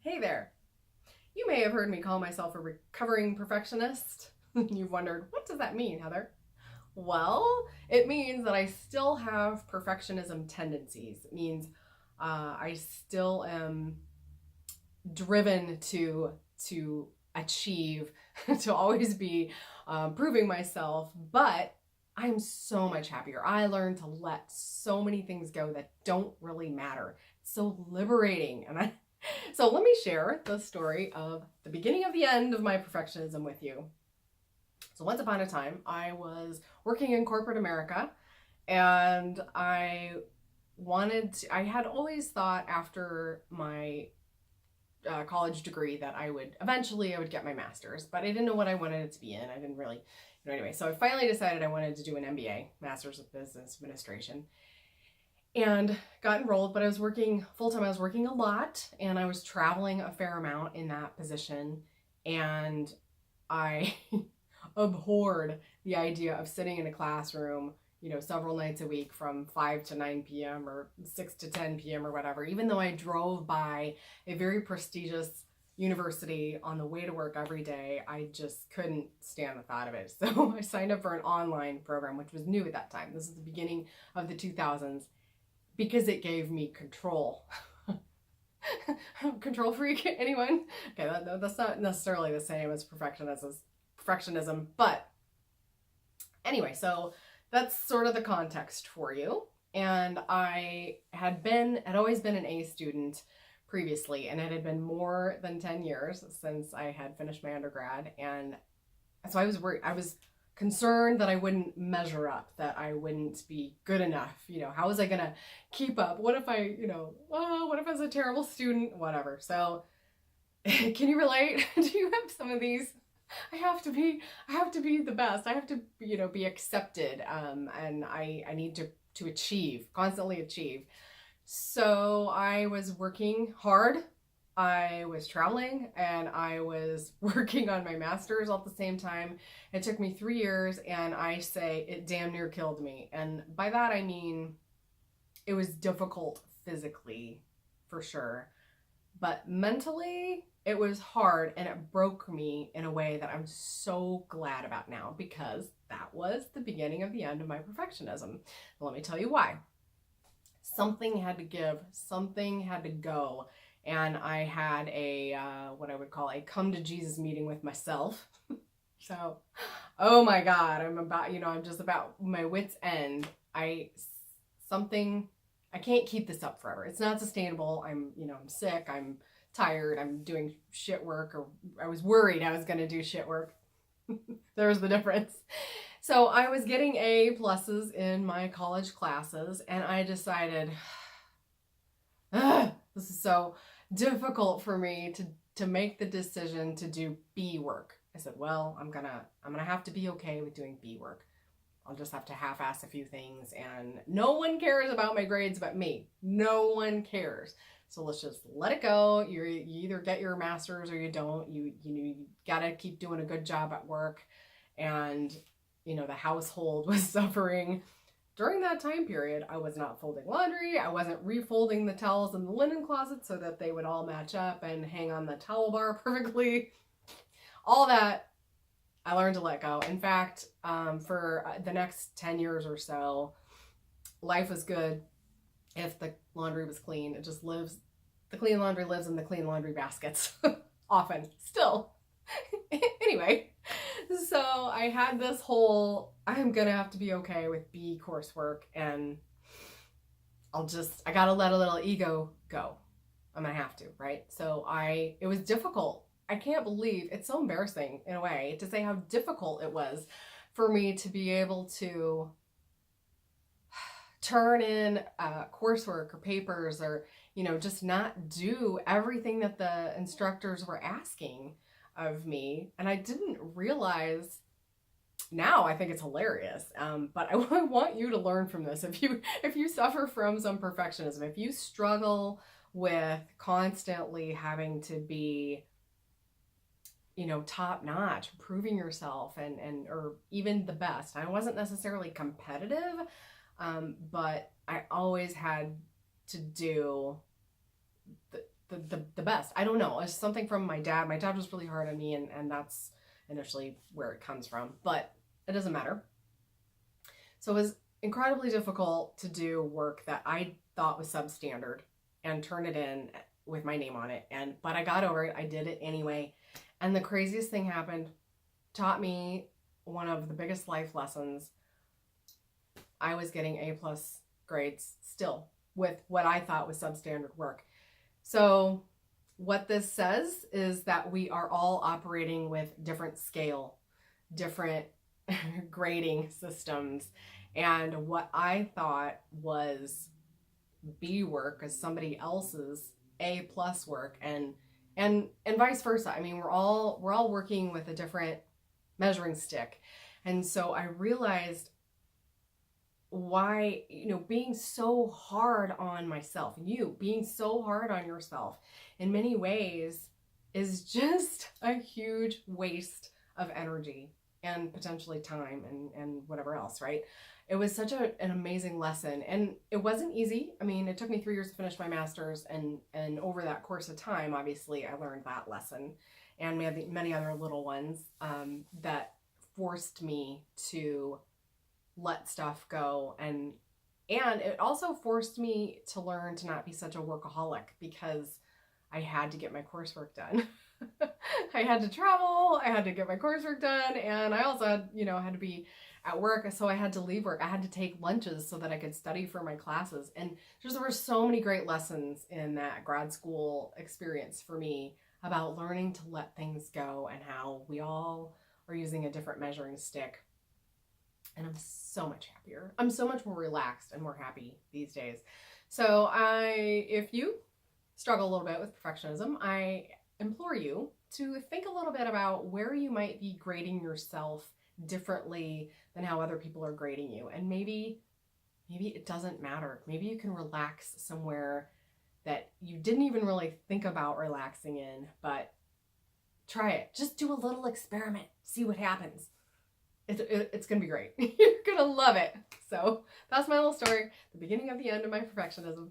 Hey there. You may have heard me call myself a recovering perfectionist. You've wondered, what does that mean, Heather? Well, it means that I still have perfectionism tendencies. It means I still am driven to achieve, to always be proving myself, but I'm so much happier. I learned to let so many things go that don't really matter. It's so liberating, so let me share the story of the beginning of the end of my perfectionism with you. So once upon a time, I was working in corporate America, and I had always thought after my college degree that I would get my master's, but I didn't know what I wanted it to be in. I didn't really, anyway. So I finally decided I wanted to do an MBA, Master's of Business Administration, and got enrolled. But I was working full time. I was working a lot, and I was traveling a fair amount in that position, and I abhorred the idea of sitting in a classroom, several nights a week from 5 to 9 p.m. or 6 to 10 p.m. or whatever, even though I drove by a very prestigious university on the way to work every day. I just couldn't stand the thought of it. So I signed up for an online program, which was new at that time. This is the beginning of the 2000s, because it gave me control. Control freak, anyone? Okay, that's not necessarily the same as perfectionism, but anyway, so that's sort of the context for you. And I had always been an A student previously, and it had been more than 10 years since I had finished my undergrad. And so I was worried. I was concerned that I wouldn't measure up, that I wouldn't be good enough. How was I going to keep up? What if what if I was a terrible student? Whatever. So can you relate? Do you have some of these? I have to be the best. I have to, be accepted. And I need to constantly achieve. So I was working hard. I was traveling, and I was working on my master's at the same time. It took me 3 years, and I say it damn near killed me. And by that, I mean, it was difficult physically, for sure. But mentally, it was hard, and it broke me in a way that I'm so glad about now, because that was the beginning of the end of my perfectionism. Let me tell you why. Something had to give, something had to go, and I had what I would call a come to Jesus meeting with myself. So, oh my God, I'm just about my wit's end. I can't keep this up forever. It's not sustainable. I'm sick. I'm tired. I'm doing shit work, or I was worried I was going to do shit work. There was the difference. So I was getting A pluses in my college classes, and I decided, this is so difficult for me to make the decision to do B work. I said, well, I'm gonna have to be okay with doing B work. I'll just have to half-ass a few things, and no one cares about my grades but me. No one cares. So let's just let it go. You either get your master's or you don't. You gotta keep doing a good job at work. And the household was suffering. During that time period, I was not folding laundry. I wasn't refolding the towels in the linen closet so that they would all match up and hang on the towel bar perfectly. All that, I learned to let go. In fact, for the next 10 years or so, life was good if the laundry was clean. It just lives, the clean laundry lives in the clean laundry baskets. Often. Still. Anyway, so I had this whole, I'm gonna have to be okay with B coursework, and I gotta let a little ego go. I'm gonna have to, right? So it was difficult. I can't believe, it's so embarrassing in a way to say how difficult it was for me to be able to turn in coursework or papers, or just not do everything that the instructors were asking of me. And I didn't realize, now I think it's hilarious, but I want you to learn from this. If you suffer from some perfectionism, if you struggle with constantly having to be top notch, proving yourself, or even the best. I wasn't necessarily competitive, but I always had to do the best. I don't know. It's something from my dad. My dad was really hard on me, and that's initially where it comes from, but it doesn't matter. So it was incredibly difficult to do work that I thought was substandard and turn it in with my name on it. But I got over it. I did it anyway. And the craziest thing happened, taught me one of the biggest life lessons. I was getting A+ grades still with what I thought was substandard work. So what this says is that we are all operating with different scale, different grading systems. And what I thought was B work is somebody else's A+ work, and vice versa. I mean, we're all working with a different measuring stick. And so I realized why, being so hard on myself, being so hard on yourself in many ways is just a huge waste of energy and potentially time and whatever else, right? It was such an amazing lesson, and it wasn't easy. I mean, it took me 3 years to finish my master's, and over that course of time, obviously, I learned that lesson, and we had many other little ones that forced me to let stuff go, and it also forced me to learn to not be such a workaholic, because I had to get my coursework done. I had to travel, I had to get my coursework done, and I also had, had to be at work, so I had to leave work. I had to take lunches so that I could study for my classes. And there were so many great lessons in that grad school experience for me about learning to let things go and how we all are using a different measuring stick. And I'm so much happier. I'm so much more relaxed and more happy these days. So if you struggle a little bit with perfectionism, I implore you to think a little bit about where you might be grading yourself differently than how other people are grading you. And maybe it doesn't matter. Maybe you can relax somewhere that you didn't even really think about relaxing in, but try it. Just do a little experiment. See what happens. It's going to be great. You're going to love it. So that's my little story, the beginning of the end of my perfectionism.